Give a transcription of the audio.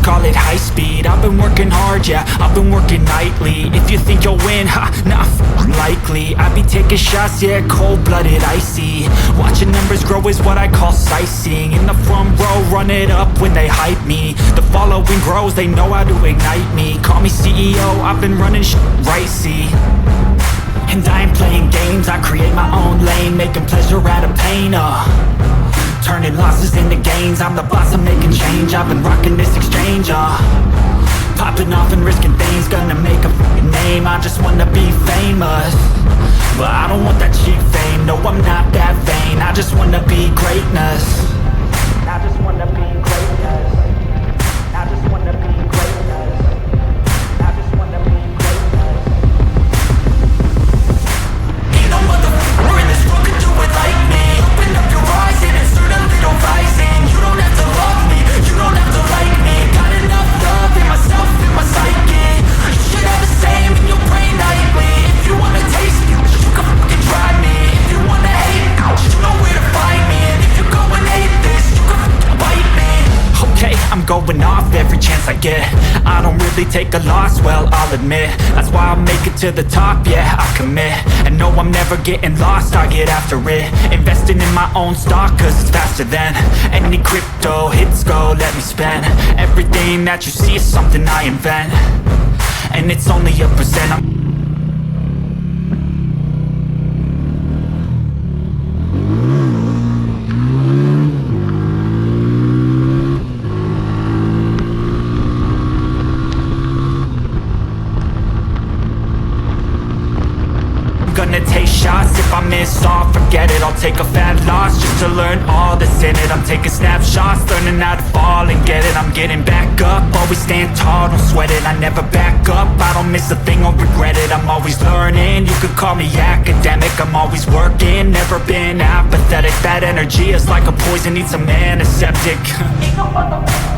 call it high speed. I've been working hard, yeah, I've been working nightly. If you think you'll win, ha, not likely. I be taking shots, yeah, cold-blooded, icy. Watching numbers grow is what I call sightseeing. In the front row, run it up when they hype me. The following grows, they know how to ignite me. Call me CEO, I've been running shit right, see. And I ain't playing games, I create my own lane, making pleasure out of pain, turning losses into gains. I'm the boss, I'm making change. I've been rocking this exchange, popping off and risking things. Gonna make a f***ing name. I just wanna be famous, but I don't want that cheap fame. No, I'm not that vain. I just wanna be greatness. I just wanna be greatness. I just wanna be greatness. I just wanna be greatness. Ain't no motherfucker in this world can do it like me. Open up your eyes and insert a little rising. You don't have to love me, you don't have to like me. Got enough love in myself, in my psyche. You should have the same in your brain nightly. If you wanna taste me, you can fucking try me. If you wanna hate me, you know where to find me. And if you're going hate this, you can fucking bite me. Okay, I'm going off every chance I get. I don't really take a loss, well, I'll admit. That's why I'll make it to the top, yeah, I commit. And no, I'm never getting lost, I get after it. Investing in my own stock, cause it's faster than any crypto hits go, let me spend. Everything that you see is something I invent, and it's only a percent. Gonna take shots, if I miss all, forget it. I'll take a fat loss just to learn all that's in it. I'm taking snapshots, learning how to fall and get it. I'm getting back up, always stand tall, don't sweat it. I never back up, I don't miss a thing or regret it. I'm always learning, you could call me academic. I'm always working, never been apathetic. That energy is like a poison, needs a antiseptic. Ain't no motherfucker